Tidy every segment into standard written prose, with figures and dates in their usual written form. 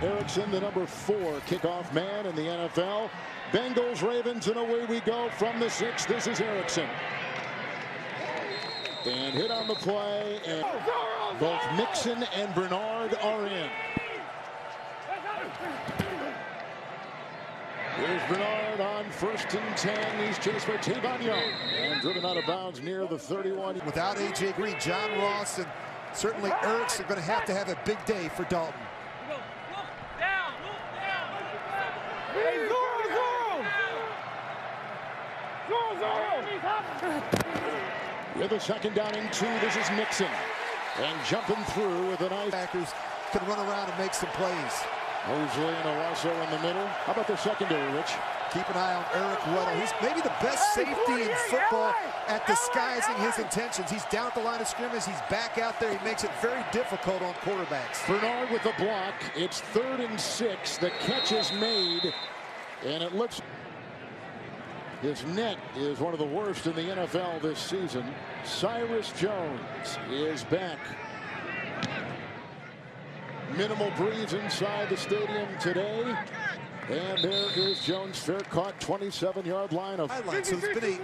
Erickson, the number 4 kickoff man in the NFL. Bengals, Ravens, and away we go from the 6. This is Erickson. And hit on the play, and both Mixon and Bernard are in. Here's Bernard on 1st and 10. He's chased by Tavon Young and driven out of bounds near the 31. Without A.J. Green, John Ross, and certainly Erickson are going to have a big day for Dalton. With a 2nd down and 2, this is Mixon. And jumping through with a nice... Backers can run around and make some plays. Mosley and Owasso in the middle. How about the secondary, Rich? Keep an eye on Eric Weddle. He's maybe the best safety in football at disguising his intentions. He's down at the line of scrimmage. He's back out there. He makes it very difficult on quarterbacks. Bernard with the block. It's 3rd and 6. The catch is made. And it looks... His net is one of the worst in the NFL this season. Cyrus Jones is back. Minimal breeze inside the stadium today. And there is Jones, fair caught, 27-yard line of... So it's been the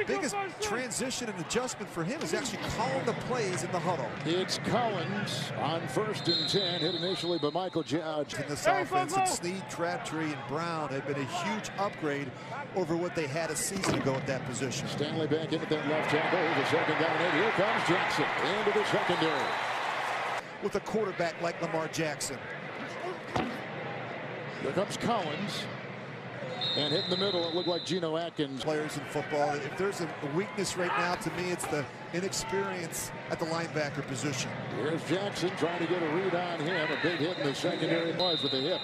biggest transition and adjustment for him is actually calling the plays in the huddle. It's Collins on 1st and 10, hit initially by Michael Judge. In this offense, and Snead, Crabtree, and Brown have been a huge upgrade over what they had a season ago at that position. Stanley back into that left tackle. The 2nd down, and here comes Jackson into the secondary. With a quarterback like Lamar Jackson. Here comes Collins. And hit in the middle, it looked like Geno Atkins. Players in football, if there's a weakness right now, to me, it's the inexperience at the linebacker position. Here's Jackson trying to get a read on him. A big hit in the secondary was with the hip.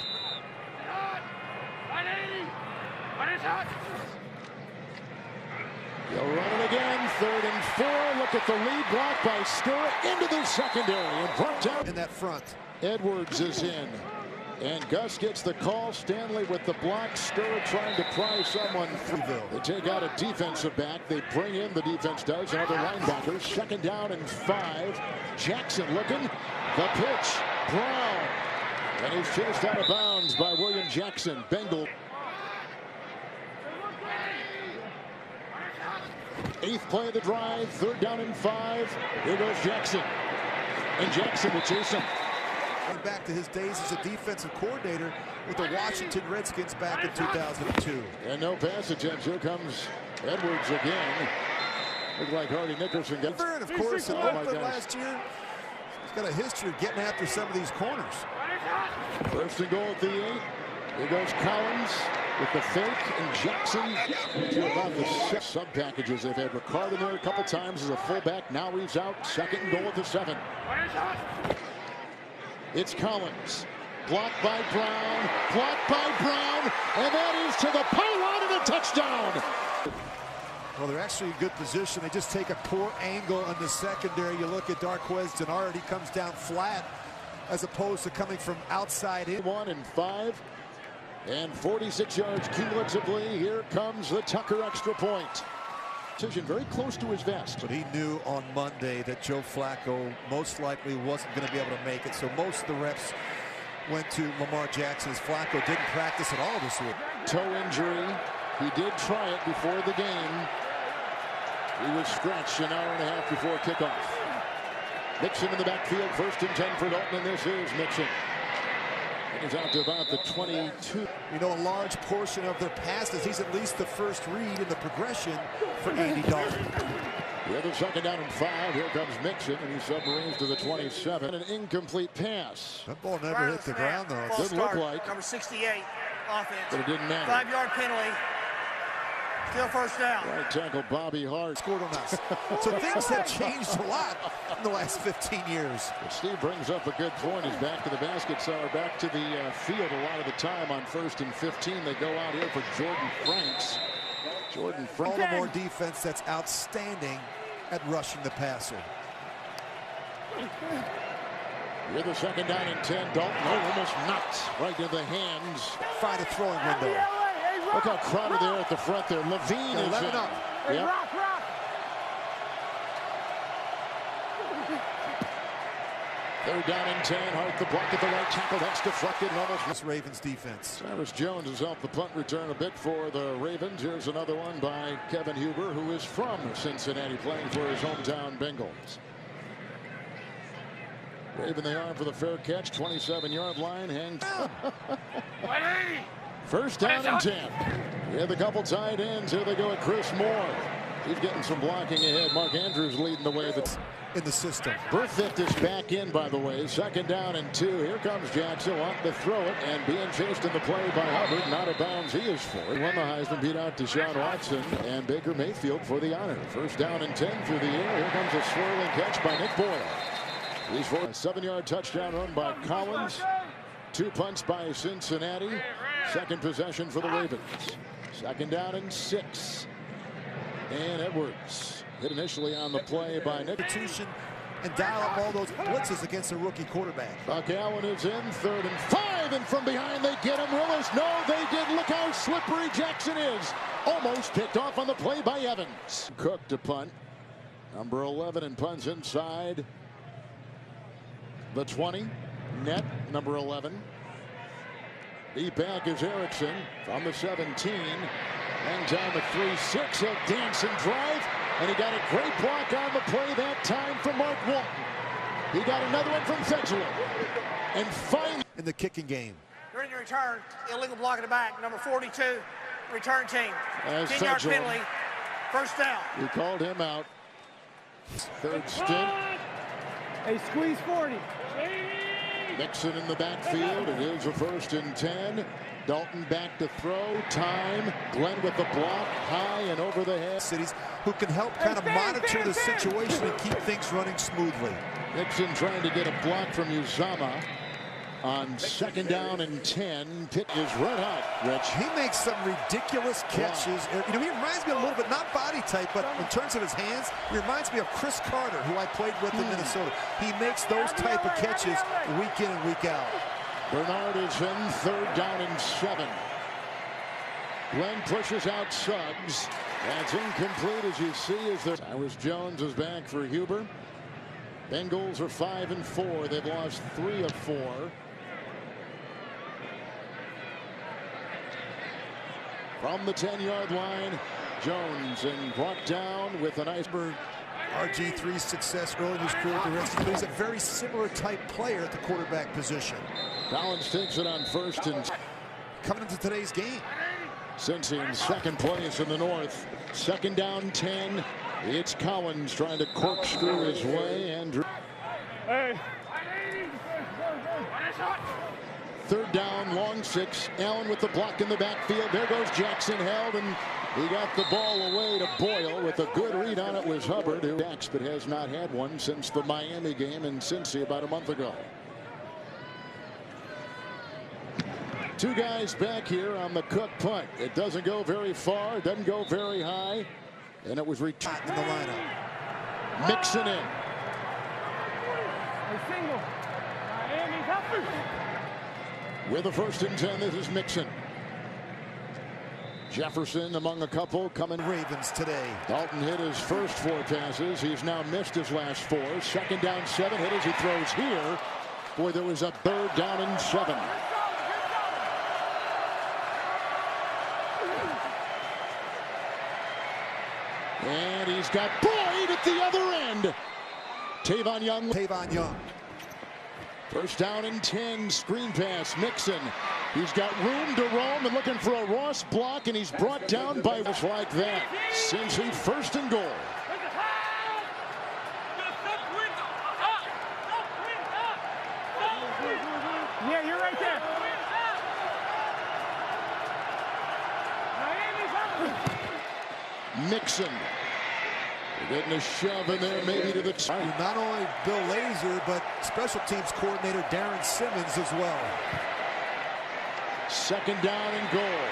They'll run it again. 3rd and 4. Look at the lead block by Stewart into the secondary and brought down. In that front. Edwards is in. And Gus gets the call. Stanley with the block. Stewart trying to pry someone through. They take out a defensive back. They bring in, the defense does, another linebacker. 2nd down and 5. Jackson looking. The pitch. Brown. And he's chased out of bounds by William Jackson. Bengal. 8th play of the drive. 3rd down and 5. Here goes Jackson. And Jackson will chase him. Back to his days as a defensive coordinator with the Washington Redskins back in 2002. And no pass attempts. Here comes Edwards again. Looks like Hardy Nickerson gets. And of course, in Oakland last year, he's got a history of getting after some of these corners. 1st and goal at the 8. Here goes Collins with the fake, and Jackson to about the 6 sub-packages. They've had Ricard in there a couple times as a fullback. Now he's out. 2nd and goal at the 7. It's Collins. Blocked by Brown. Blocked by Brown. And that is to the pylon and a touchdown. Well, they're actually in good position. They just take a poor angle in the secondary. You look at Darquez Denard, he comes down flat as opposed to coming from outside in. 1 and 5. And 46 yards cumulatively. Here comes the Tucker extra point. Decision very close to his vest. But he knew on Monday that Joe Flacco most likely wasn't going to be able to make it. So most of the reps went to Lamar Jackson as Flacco didn't practice at all this week. Toe injury. He did try it before the game. He was scratched an hour and a half before kickoff. Mixon in the backfield. 1st and 10 for Dalton, and this is Mixon. He's out to about the 22. You know, a large portion of their passes, he's at least the first read in the progression for Andy Dalton. The other 2nd down and 5. Here comes Mixon, and he submarines to the 27. An incomplete pass. That ball never hit the ground, though. It didn't look like. Number 68, offense. But it didn't matter. 5-yard penalty. Still 1st down. Right tackle Bobby Hart scored on us. So things have changed a lot in the last 15 years. But Steve brings up a good point. He's back to the basket, so back to the field a lot of the time on 1st and 15. They go out here for Jordan Franks. Jordan Franks. Baltimore defense that's outstanding at rushing the passer. With the 2nd down and 10, Dalton almost knocked right in the hands. Find a throwing window. Look how crowded they are at the front there. Levine is 11 in. up. Yep. Third down and 10. Hart the block at the right tackle. That's deflected and almost. This Ravens defense. Cyrus Jones has helped the punt return a bit for the Ravens. Here's another one by Kevin Huber, who is from Cincinnati, playing for his hometown Bengals. Raven they are for the fair catch. 27-yard line. Hangs. First down and 10. We have a couple tight ends. Here they go at Chris Moore. He's getting some blocking ahead. Mark Andrews leading the way. In the system. Burfict is back in, by the way. Second down and 2. Here comes Jackson wanting to throw it and being chased in the play by Hubbard. Not a bounds he is for. He won the Heisman, beat out Deshaun Watson and Baker Mayfield for the honor. First down and 10 through the air. Here comes a swirling catch by Nick Boyle. He's for a 7-yard touchdown run by Collins. 2 punts by Cincinnati. Second possession for the Ravens. Second down and 6. And Edwards hit initially on the play by Nick. And dial up all those blitzes against a rookie quarterback. Buck Allen is in. 3rd and 5. And from behind they get him. Willis. No, they did. Look how slippery Jackson is. Almost picked off on the play by Evans. Cook to punt. Number 11 and punts inside the 20. Net number 11. The back is Erickson from the 17. And down the 3-6. A dance and drive. And he got a great block on the play that time from Mark Walton. He got another one from Fedgeler. And finally in the kicking game. During the return, illegal block in the back, number 42, return team. 10-yard penalty, first down. We called him out. Third stint. Hey, squeeze 40. Mixon in the backfield. It is a 1st and 10. Dalton back to throw. Time. Glenn with the block. High and over the head. Cities who can help kind of monitor the situation and keep things running smoothly. Nixon trying to get a block from Uzama on 2nd down and 10. Pitt is red hot, Rich. He makes some ridiculous catches. Wow. You know, he reminds me a little bit, not body type, but in terms of his hands, he reminds me of Chris Carter, who I played with in Minnesota. He makes those type of catches week in and week out. Bernard is in. 3rd down and 7. Glenn pushes out Suggs. That's incomplete, as you see. As there, Cyrus Jones is back for Huber. Bengals are 5 and 4. They've lost 3 of 4. From the 10-yard line, Jones and brought down with an iceberg. RG3's success early in his career at the Redskins. He's a very similar type player at the quarterback position. Collins takes it on 1st and coming into today's game. Cincy in 2nd place in the North. 2nd down 10. It's Collins trying to corkscrew his way. And Hey. 3rd down, long 6. Allen with the block in the backfield. There goes Jackson, held, and he got the ball away to Boyle. With a good read on it was Hubbard, who backs but has not had one since the Miami game in Cincy about a month ago. 2 guys back here on the Cook punt. It doesn't go very far, it doesn't go very high, and it was returned in the lineup. Mixon in. With a 1st and 10, this is Mixon. Jefferson among a couple coming. Ravens today. Dalton hit his first 4 passes. He's now missed his last 4. 2nd down 7. Hit as he throws here. Boy, there was a 3rd down and 7. And he's got Boyd at the other end. Tavon Young. 1st down and 10. Screen pass. Mixon. He's got room to roam and looking for a Ross block, and he's brought down by just like that. Cincy 1st and goal. Yeah, you're right there. Mixon. They're getting a shove in there, maybe to the top. Not only Bill Lazor, but special teams coordinator Darren Simmons as well. 2nd down and goal.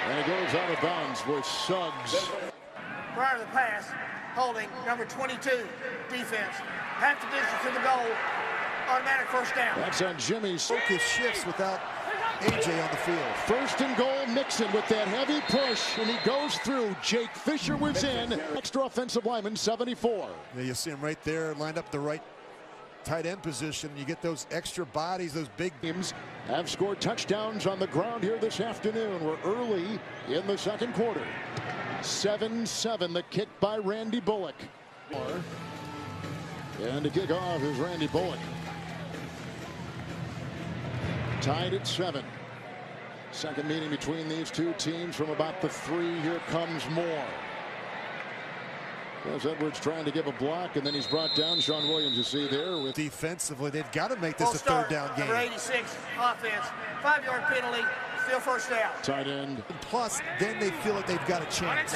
And it goes out of bounds with Suggs. Prior to the pass, holding number 22, defense. Half the distance to the goal, automatic 1st down. That's on Jimmy's. Focus shifts without AJ on the field. 1st and goal, Mixon with that heavy push, and he goes through. Jake Fisher was in. Extra offensive lineman, 74. Yeah, you see him right there, lined up the right tight end position. You get those extra bodies, those big teams have scored touchdowns on the ground here this afternoon. We're early in the second quarter. 7-7, the kick by Randy Bullock. And to kick off is Randy Bullock. Tied at 7. Second meeting between these two teams from about the 3. Here comes Moore. As Edwards trying to give a block, and then he's brought down. Sean Williams, you see there. With defensively, they've got to make this a third down game. Number 86, offense. 5-yard penalty, still first down. Tight end. Plus, then they feel like they've got a chance.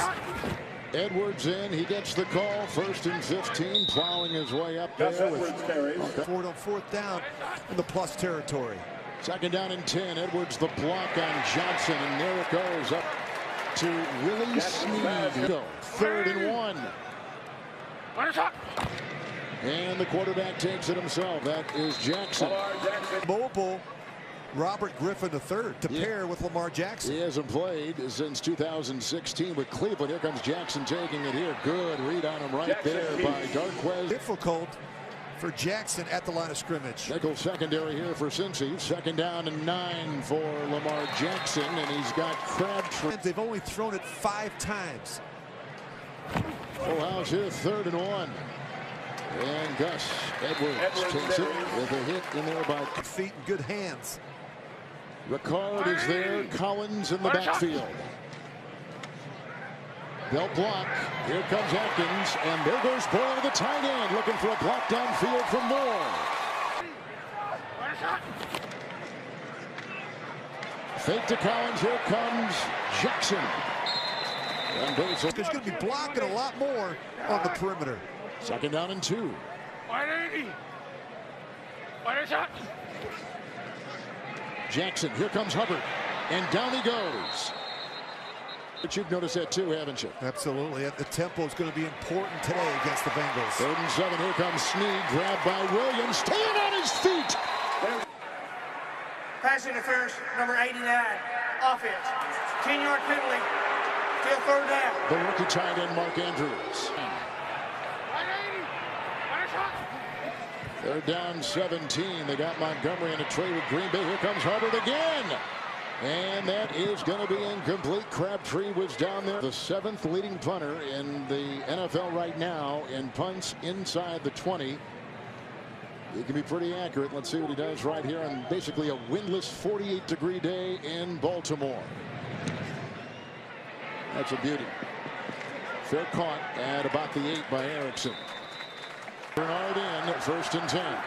Edwards in, he gets the call. 1st and 15, plowing his way up there. Forward on 4th down in the plus territory. 2nd down and 10. Edwards the block on Johnson, and there it goes up to Willie Snead. 3rd and 1. And the quarterback takes it himself. That is Jackson. Mobile Robert Griffin III to pair with Lamar Jackson. He hasn't played since 2016 with Cleveland. Here comes Jackson taking it here. Good read on him right there by Darquez. Difficult for Jackson at the line of scrimmage. Nickel secondary here for Cincy. 2nd down and 9 for Lamar Jackson, and he's got Crabtree. They've only thrown it 5 times. Full house here, 3rd and 1. And Gus Edwards takes it with a hit in there by feet and good hands. Ricard is there. Collins in the backfield. They'll block. Here comes Atkins, and there goes Boyle, the tight end, looking for a block downfield from Moore. Fake to Collins. Here comes Jackson. And there's going to be blocking a lot more on the perimeter. 2nd down and 2. 180. Jackson, here comes Hubbard, and down he goes. But you've noticed that too, haven't you? Absolutely. The tempo is going to be important today against the Bengals. 3rd and 7. Here comes Snead, grabbed by Williams, staying on his feet. Pass interference, number 89, offense. 10-yard penalty, still 3rd down. The rookie tight end, Mark Andrews. 3rd down, 17. They got Montgomery in a trade with Green Bay. Here comes Hubbard again. And that is going to be incomplete. Crabtree was down there. The 7th leading punter in the NFL right now in punts inside the 20. He can be pretty accurate. Let's see what he does right here on basically a windless 48-degree day in Baltimore. That's a beauty. Fair caught at about the 8 by Erickson. Bernard in, 1st and 10.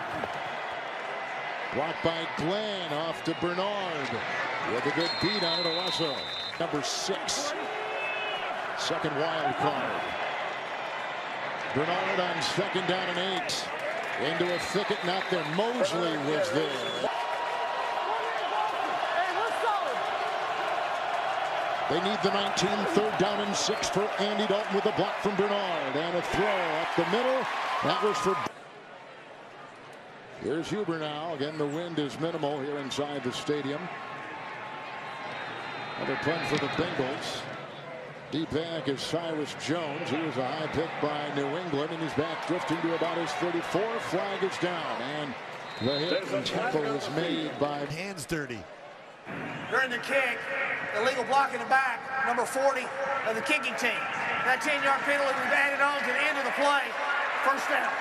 Blocked by Glenn, off to Bernard. With a good beat on it, Owasso. Number 6. 2nd wild card. Bernard on 2nd down and 8. Into a thicket, not there. Mosley was there. They need the 19, 3rd down and 6 for Andy Dalton with a block from Bernard. And a throw up the middle. That was for... Here's Huber now. Again, the wind is minimal here inside the stadium. Another punt for the Bengals. Deep back is Cyrus Jones. He was a high pick by New England, and he's back drifting to about his 34. Flag is down, and the hit and tackle is made by... Hands dirty. During the kick, illegal block in the back, number 40 of the kicking team. That 10-yard penalty we've added on to the end of the play. 1st down.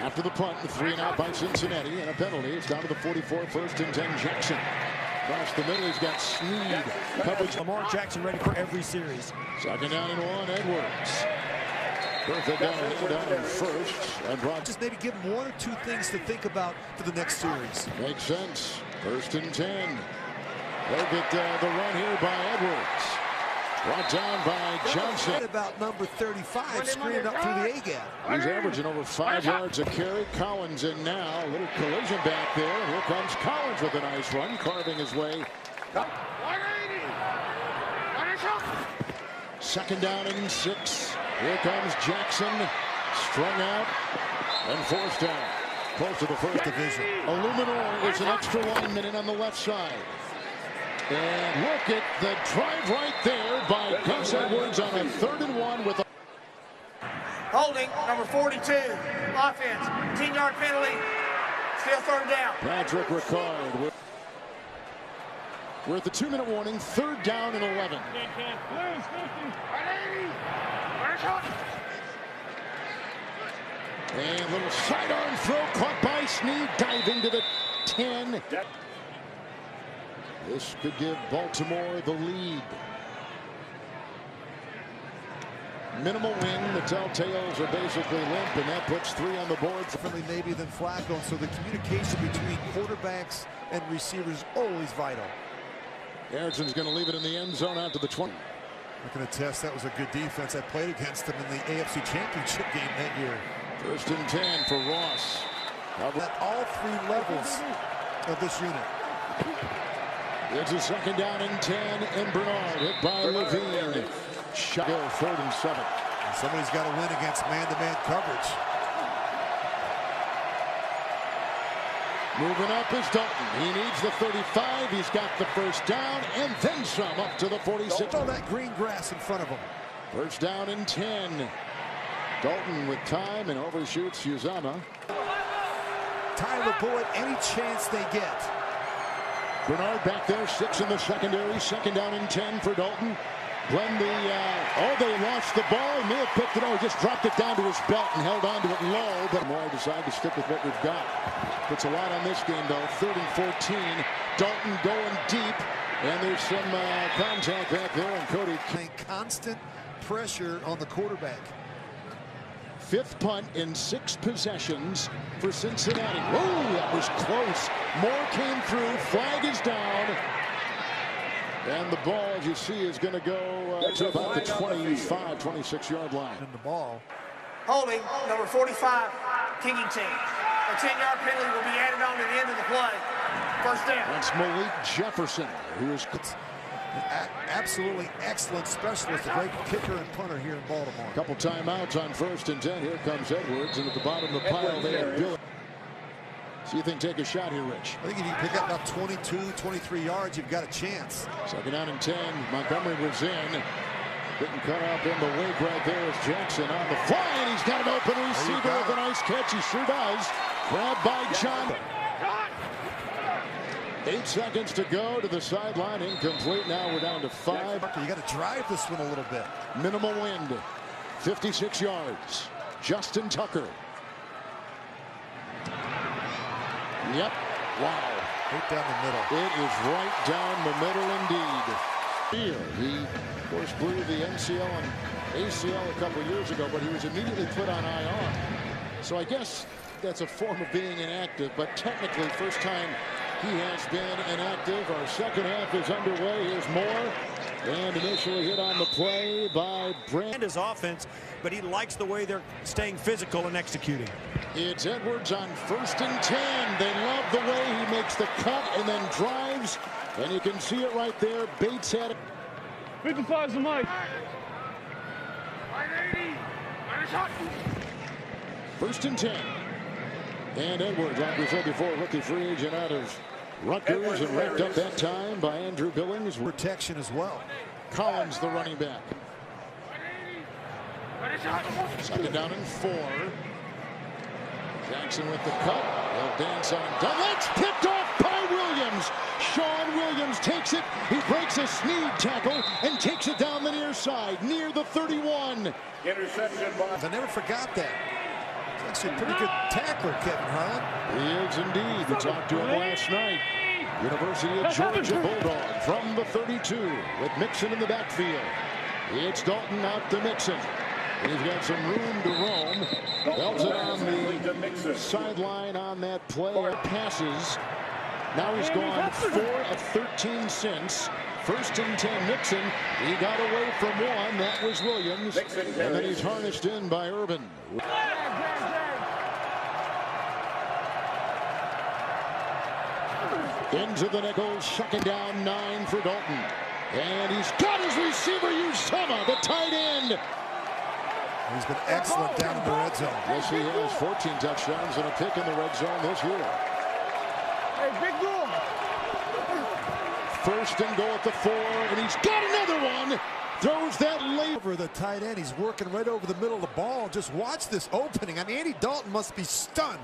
After the punt, the 3 and out by Cincinnati, and a penalty. It's down to the 44, 1st and 10, Jackson. Across the middle, he's got Snead. Coverage. Lamar Jackson ready for every series. 2nd down and 1, Edwards. Perfect down and 1st. And brought... Just maybe give him 1 or 2 things to think about for the next series. Makes sense. 1st and 10. They'll get the run here by Edwards. Brought down by Johnson. What about number 35 screening up through the A-gap? He's averaging over 5 yards a carry. Collins in now. A little collision back there. And here comes Collins with a nice run, carving his way. 2nd down and 6. Here comes Jackson. Strung out and 4th down. Close to the 1st division. Illuminor is an extra lineman in on the left side. And look at the drive right there by Gus Edwards on a 3rd and 1 with a... Holding, number 42, offense. 10-yard penalty, still third down. Patrick Ricard. We're at the 2-minute warning, third down and 11. And a little sidearm throw caught by Snead, diving to the 10. This could give Baltimore the lead. Minimal win. The Telltales are basically limp, and that puts 3 on the board. Differently maybe than Flacco, so the communication between quarterbacks and receivers is always vital. Erickson's going to leave it in the end zone out to the 20. I can attest that was a good defense. I played against them in the AFC Championship game that year. 1st and 10 for Ross. At all 3 levels of this unit. It's a 2nd down and 10, and Bernard hit by Levine. Shot 3rd and 7. And somebody's got to win against man-to-man coverage. Moving up is Dalton. He needs the 35. He's got the 1st down and then some up to the 46. All that green grass in front of him. 1st down and 10. Dalton with time and overshoots Uzama. Tyler Boyd, any chance they get. Bernard back there, 6 in the secondary. 2nd down and 10 for Dalton. Glenn, they lost the ball. He may have picked it up. He just dropped it down to his belt and held on to it low. But Moore decided to stick with what we've got. Puts a lot on this game, though. 3rd and 14. Dalton going deep. And there's some contact back there. And Cody. Constant pressure on the quarterback. 5th punt in 6 possessions for Cincinnati. Whoa, that was close. Moore came through. Flag is down. And the ball, as you see, is going to go to about the 25, 26-yard line. And the ball. Holding, number 45, kicking team. A 10-yard penalty will be added on to the end of the play. 1st down. That's Malik Jefferson, who is Absolutely excellent specialist, a great kicker and punter here in Baltimore. a couple timeouts on 1st and 10. Here comes Edwards, and at the bottom of the pile, they have Bill. So you think take a shot here, Rich? I think if you pick up about 22, 23 yards, you've got a chance. 2nd down and 10. Montgomery was in. Getting cut up in the wake right there is Jackson on the fly, and he's got an open receiver with a nice catch. He sure does. Grabbed by John. 8 seconds to go to the sideline. Incomplete. Now we're down to 5. You got to drive this one a little bit. Minimal wind. 56 yards. Justin Tucker. Yep. Wow. Right down the middle. It is right down the middle indeed. He, of course, blew the MCL and ACL a couple years ago, but he was immediately put on IR. So I guess that's a form of being inactive, but technically first time he has been inactive. Our 2nd half is underway. Here's Moore. And initially hit on the play by Brand. And his offense, but he likes the way they're staying physical and executing. It's Edwards on 1st and 10. They love the way he makes the cut and then drives. And you can see it right there. Bates had it. 55's the mic. 1st and 10. And Edwards, like we said before, rookie free agent out of Rutgers, and wrapped up that time by Andrew Billings. Protection as well. Collins, the running back. 2nd down and 4. Jackson with the cut. They'll dance on. That's picked off by Williams. Sean Williams takes it. He breaks a Snead tackle and takes it down the near side, near the 31. Interception by. I never forgot that. He's actually a pretty good tackler, Kevin Harlan. He is indeed. We talked to him last night. University of Georgia Bulldog from the 32 with Mixon in the backfield. It's Dalton out to Mixon. He's got some room to roam. Belts it on the sideline on that play. Passes. Now he's gone 4 of 13 since. 1st and 10, Mixon. He got away from one. That was Williams. And then he's harnessed in by Urban. Into the nickel, 2nd down, 9 for Dalton. And he's got his receiver, Uzama, the tight end. He's been excellent down in the red zone. Yes, he has 14 touchdowns and a pick in the red zone this year. Hey, big goal. 1st and goal at the 4, and he's got another one. throws that late. Over the tight end, he's working right over the middle of the ball. Just watch this opening. I mean, Andy Dalton must be stunned.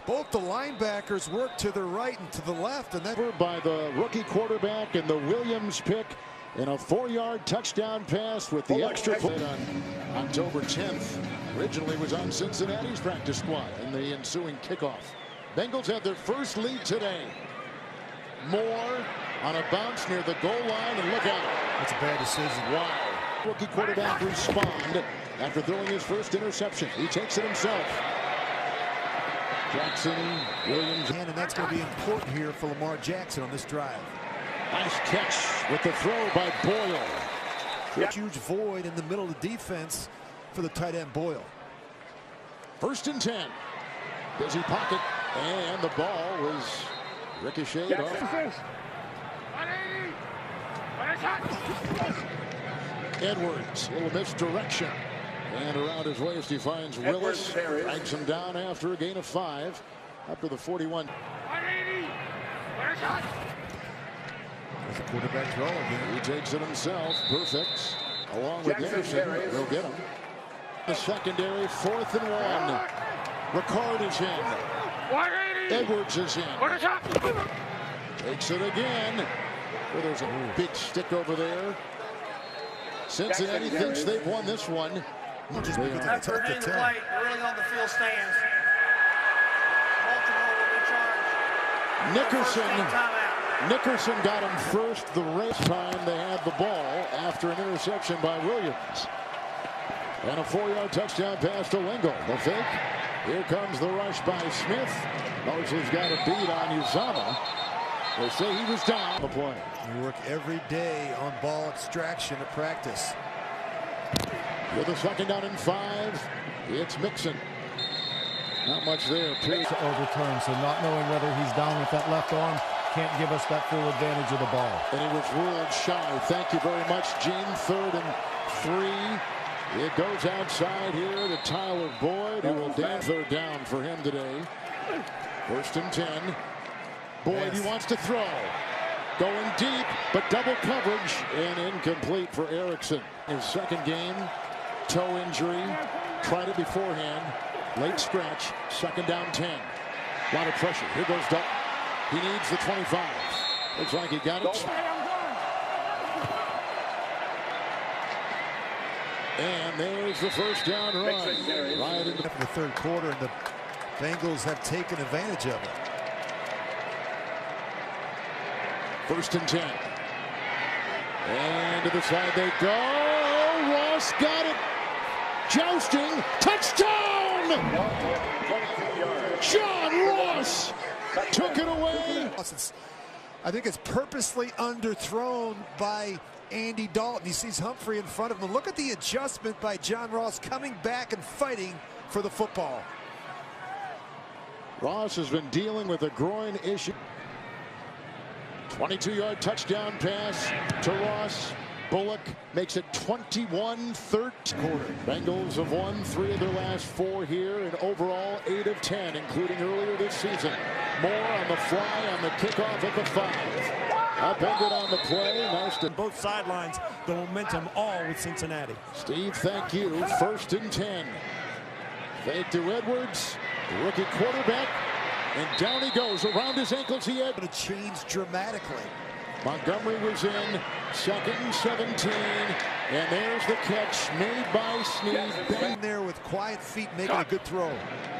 Both the linebackers work to the right and to the left, and that by the rookie quarterback and the Williams pick in a 4-yard touchdown pass with the extra point on October 10th. Originally was on Cincinnati's practice squad in the ensuing kickoff. Bengals had their first lead today. Moore on a bounce near the goal line, and look out. That's a bad decision. Wow. Rookie quarterback respond after throwing his first interception. He takes it himself. Jackson, Williams. And that's going to be important here for Lamar Jackson on this drive. Nice catch with the throw by Boyle. Huge void in the middle of the defense for the tight end Boyle. 1st and 10. Busy pocket, and the ball was ricocheted off. Edwards, a little misdirection. And around his waist, he finds Willis. Drags him down after a gain of 5. Up to the 41. There's a quarterback draw again. He takes it himself. Perfect. Along with Anderson. He'll get him. The secondary, 4th and 1. Ricard is in. Edwards is in. Takes it again. Well, there's a big stick over there. Cincinnati thinks they've won this one. After hitting the plate, really on the field stands. Baltimore will be charged. Nickerson got him first the race time they had the ball after an interception by Williams. And a 4-yard touchdown pass to Lingle. The fake. Here comes the rush by Smith. Mosley's got a beat on Uzama. They say he was down the play. We work every day on ball extraction at practice. With a 2nd down and 5, it's Mixon. Not much there. To overturn, so not knowing whether he's down with that left arm can't give us that full advantage of the ball. And he was ruled shy. Thank you very much, Gene. 3rd and 3. It goes outside here to Tyler Boyd, who will dance 3rd down for him today. 1st and 10. Boyd, he wants to throw. Going deep, but double coverage and incomplete for Erickson. His 2nd game, toe injury. Tried it beforehand. Late scratch. 2nd down 10. A lot of pressure. Here goes Dalton. He needs the 25. Looks like he got it. And there's the 1st down run. Right into the 3rd quarter, and the Bengals have taken advantage of it. 1st and 10. And to the side they go. Ross got it. Jousting. Touchdown! John Ross took it away. I think it's purposely underthrown by Andy Dalton. He sees Humphrey in front of him. Look at the adjustment by John Ross coming back and fighting for the football. Ross has been dealing with a groin issue. 22-yard touchdown pass to Ross. Bullock makes it 21-13. Bengals have won 3 of their last 4 here, and overall 8 of 10, including earlier this season. Moore on the fly on the kickoff at the 5. Upended on the play. Nice to both sidelines. The momentum all with Cincinnati. Steve, thank you. 1st and 10. Fake to Edwards, the rookie quarterback. And down he goes. Around his ankles he had. But it changed dramatically. Montgomery was in. 2nd and 17. And there's the catch made by Snead. Bang there with quiet feet making a good throw.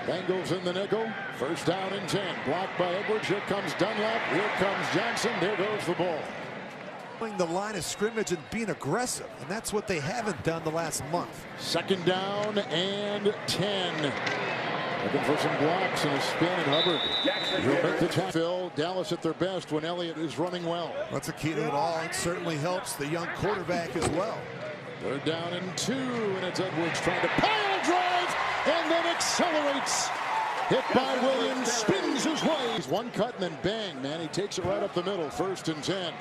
Bengals in the nickel. 1st down and 10. Blocked by Edwards. Here comes Dunlap. Here comes Johnson. There goes the ball. The line of scrimmage and being aggressive. And that's what they haven't done the last month. 2nd down and 10. Looking for some blocks and a spin, and Hubbard will make the tackle. Dallas at their best when Elliott is running well. That's a key to it all. It certainly helps the young quarterback as well. 3rd down and 2, and it's Edwards trying to pile drive and then accelerates. Hit by Williams, spins his way. He's one cut and then bang, man. He takes it right up the middle. 1st and 10.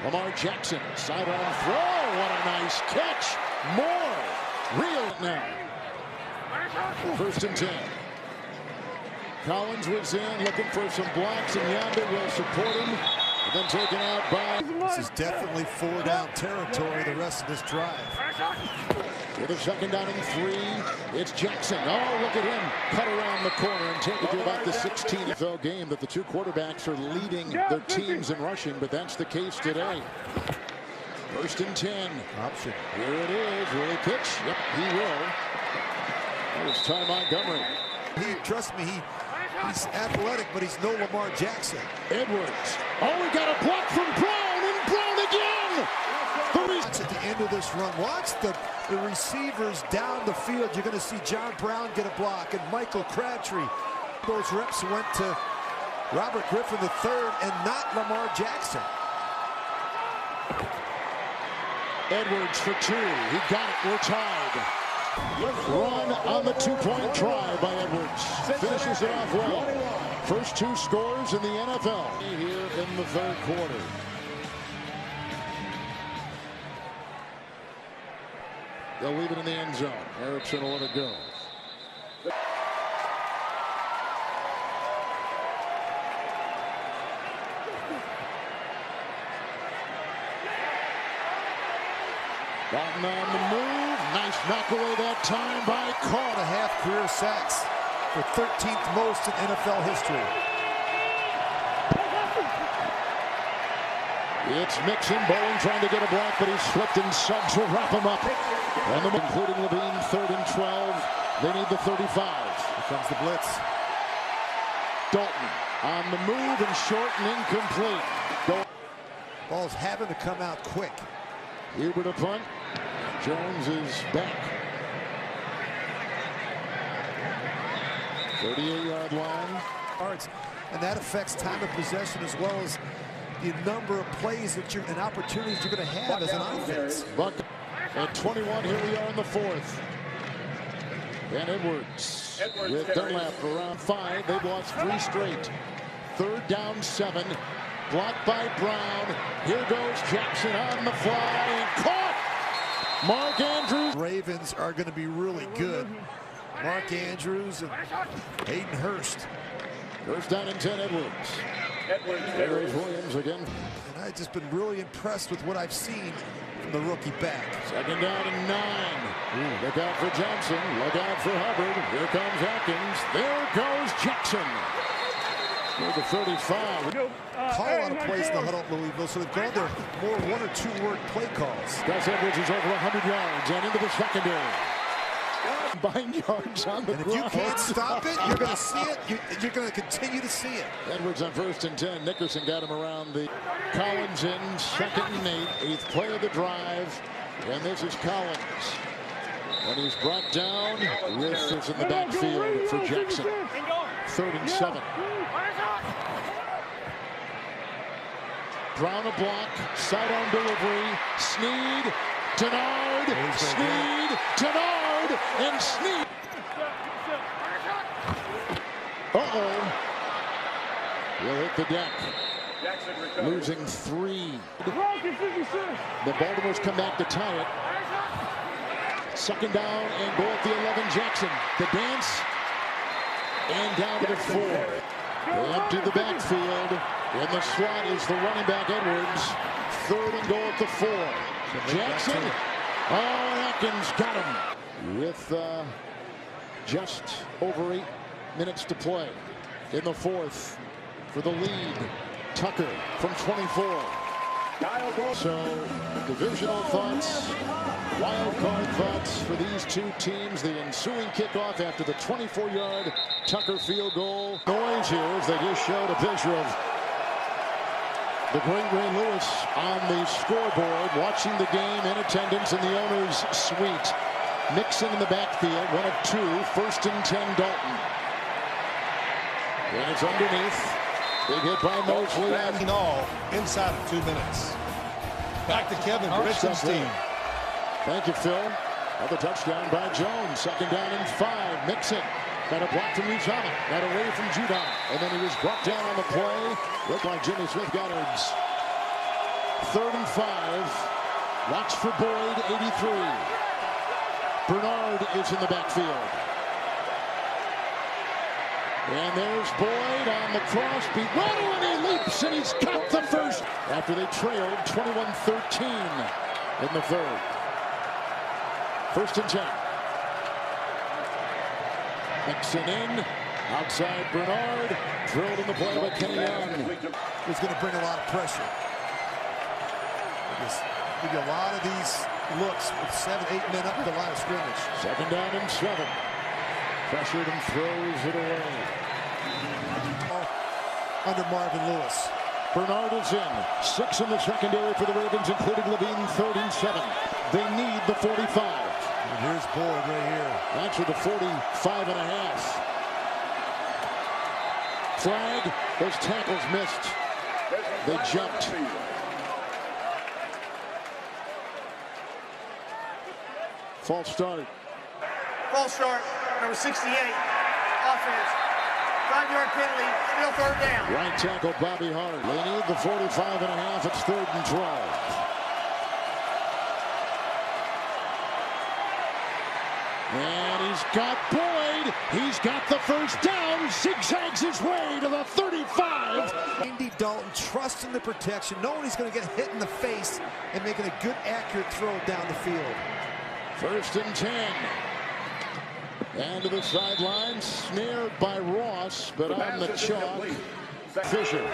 Lamar Jackson, sidearm throw. What a nice catch. More. Real now. 1st and 10. Collins was in looking for some blocks, and Yonder will support him. And then taken out by. This is definitely 4-down territory the rest of this drive. With a second down and 3, it's Jackson. Oh, look at him cut around the corner and take it to about the 16th NFL game that the two quarterbacks are leading their teams in rushing, but that's the case today. 1st and 10. Option. Here it is. Will he pitch? Yep, he will. There's Ty Montgomery. Trust me, he's athletic, but he's no Lamar Jackson. Edwards. Oh, we got a block from Brown, and Brown again. Watch at the end of this run. Watch the receivers down the field. You're going to see John Brown get a block, and Michael Crabtree. Those reps went to Robert Griffin III and not Lamar Jackson. Edwards for 2. He got it. We're tied. Run on the 2-point try by Edwards. Finishes it off well. First 2 scores in the NFL here in the 3rd quarter. They'll leave it in the end zone. Erickson will let it go. Dalton on the move. Nice knock away that time by Carr. 1.5 career sacks, the 13th most in NFL history. It's Mixon. Bowen trying to get a block, but he's slipped, and Suggs will wrap him up. And including Levine, 3rd and 12. They need the 35. Here comes the blitz. Dalton on the move and short and incomplete. Ball's having to come out quick. Huber to punt. Jones is back. 38-yard line. And that affects time of possession as well as the number of plays that and opportunities you're going to have as an offense. Buck at 21. Here we are in the 4th. And Edwards with Dunlap around 5. They've lost 3 straight. 3rd down 7. Blocked by Brown. Here goes Jackson on the fly and caught. Mark Andrews. Ravens are going to be really good. Mark Andrews and Hayden Hurst. 1st down and 10. Edwards. There's Williams again. And I've just been really impressed with what I've seen from the rookie back. 2nd down and 9. Look out for Johnson. Look out for Hubbard. Here comes Atkins. There goes Jackson. Near the 35. Call a lot of plays in the huddle at Louisville, so they've gone their more 1- or 2-word play calls. Gus Edwards is over 100 yards and into the secondary. Combined yards on the And if ground. you can't stop it, you're going to see it. You're going to continue to see it. Edwards on 1st and 10. Nickerson got him around the. Collins in 2nd and 8. 8th play of the drive. And this is Collins. And he's brought down with this in the backfield for Jackson. 3rd and 7. Brown a block. Sidearm delivery. Snead. Denard. Snead. Denard. And Snead. Uh-oh. He'll hit the deck. Losing 3. The Baltimore's come back to tie it. 2nd down and goal at the 11. Jackson. The dance. And down to the 4. They empty the backfield. And the slot is the running back Edwards. 3rd and goal at the 4. Jackson. Oh, and Atkins got him. With just over 8 minutes to play in the 4th for the lead. Tucker from 24. So, divisional thoughts, wild card thoughts for these 2 teams. The ensuing kickoff after the 24-yard Tucker field goal. Noise here as they just showed a picture of the great Ray Lewis on the scoreboard, watching the game in attendance in the owner's suite. Mixon in the backfield, 1 of 2, 1st and 10 Dalton. And it's underneath. Big hit by Mosley. All inside of 2 minutes. Back to Kevin Richardson's team. Thank you, Phil. Another touchdown by Jones. 2nd down and 5. Mixon got a block from Uzama. Got away from Judon. And then he was brought down on the play. Looked like Jimmy Smith got it. 3rd and 5. Watch for Boyd, 83. Bernard is in the backfield. And there's Boyd on the cross beat. Waddle, and he leaps, and he's got the first after they trailed 21-13 in the third. 1st and 10. Mixon in. Outside Bernard. Drilled in the play by Kenny Young. It's going to bring a lot of pressure. Give you a lot of these looks with 7, 8 men up at the line of scrimmage. 2nd down and 7. Pressured and throws it away. Under Marvin Lewis. Bernard is in. 6 in the secondary for the Ravens, including Levine. 3rd and 7. They need the 45. And here's Boyd right here. Actually, the 45.5. Flag. Those tackles missed. They jumped. False start. False start, number 68. Offense. 5-yard penalty, still 3rd down. Right tackle Bobby Hart. They need the 45.5. It's 3rd and 12. And he's got Boyd. He's got the first down. Zigzags his way to the 35. Andy Dalton trusting the protection, knowing he's going to get hit in the face and making a good, accurate throw down the field. 1st and 10. And to the sideline, snared by Ross, but on the chalk, Fisher.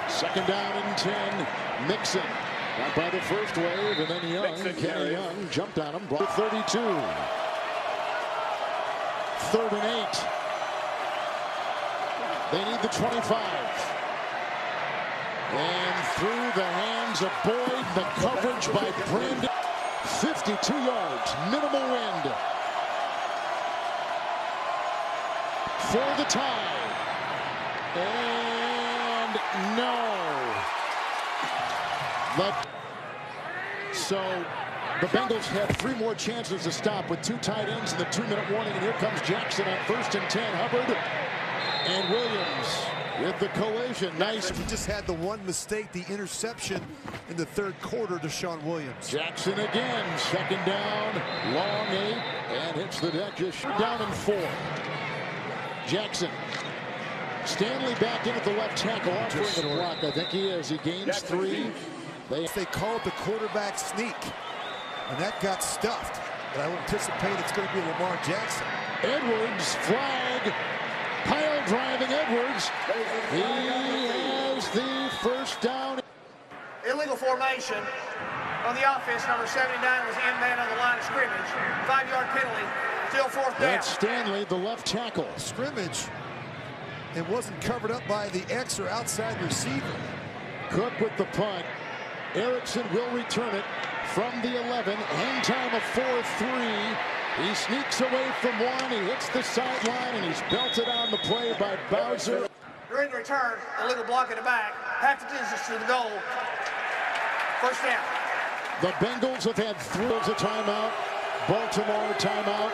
2nd down and 10. Mixon. Got by the first wave, and then Young, Kenny Young, jumped on him, brought 32. 3rd and 8. They need the 25. And through the hands of Boyd, the coverage by Brandon. 52 yards, minimal wind. For the tie. And no. So the Bengals had 3 more chances to stop with 2 tight ends in the 2-minute warning. And here comes Jackson on 1st and 10. Hubbard and Williams with the collision. Nice. He just had the one mistake, the interception in the 3rd quarter to Sean Williams. Jackson again. 2nd down. Long 8. And hits the deck. Just down and 4. Jackson. Stanley back in at the left tackle. Offering the block. I think he is. He gains 3. They call it the quarterback sneak, and that got stuffed. But I would anticipate it's going to be Lamar Jackson. Edwards, flag, pile driving Edwards. He has the first down. Illegal formation on the offense. Number 79 was in man on the line of scrimmage. 5-yard penalty, still 4th down. That's Stanley, the left tackle. Scrimmage. It wasn't covered up by the X or outside receiver. Cook with the punt. Erickson will return it from the 11. Hang time of 4-3. He sneaks away from 1. He hits the sideline, and he's belted on the play by Bowser. During the return, illegal block in the back. Half the distance to the goal. 1st down. The Bengals have had 3 of a timeout. Baltimore timeout.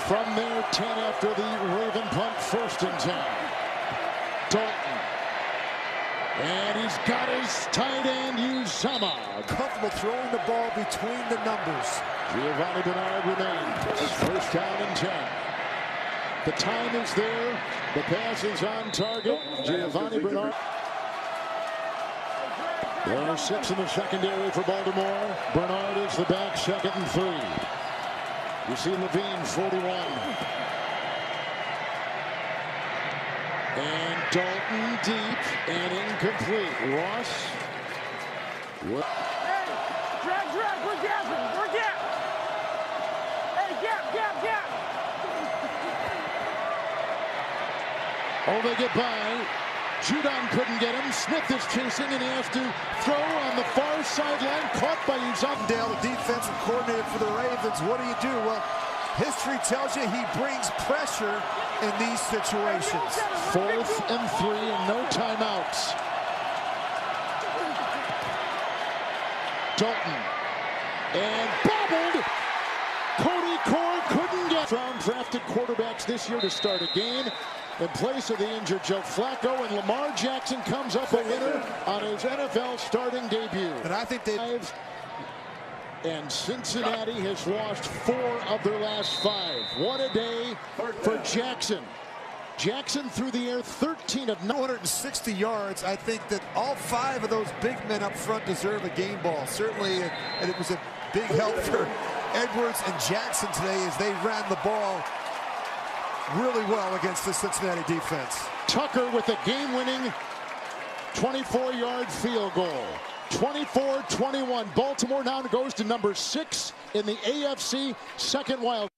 From there, 10 after the Raven punt. 1st and 10. Dalton. And he's got his tight end, Uzama. Comfortable throwing the ball between the numbers. Giovanni Bernard remains. 1st down and 10. The time is there. The pass is on target. Giovanni Bernard. There are 6 in the secondary for Baltimore. Bernard is the back, 2nd and 3. You see Levine, 41. And Dalton deep and incomplete. Ross. Hey, drag, we're gapping, we're gap. Hey, gap. Oh, they get by. Judon couldn't get him. Smith is chasing, and he has to throw on the far sideline. Caught by Uzama. Dale, the defensive coordinator for the Ravens. What do? Well, history tells you he brings pressure in these situations. 4th and 3 and no timeouts. Dalton. And bobbled. Cody Core couldn't get. From drafted quarterbacks this year to start a game. In place of the injured Joe Flacco, and Lamar Jackson comes up a winner on his NFL starting debut. And I think they... And Cincinnati has lost 4 of their last 5. What a day for Jackson. Jackson through the air, 13 of 160 yards. I think that all 5 of those big men up front deserve a game ball. Certainly, and it was a big help for Edwards and Jackson today as they ran the ball really well against the Cincinnati defense. Tucker with a game-winning 24-yard field goal. 24-21. Baltimore now goes to number 6 in the AFC, second wild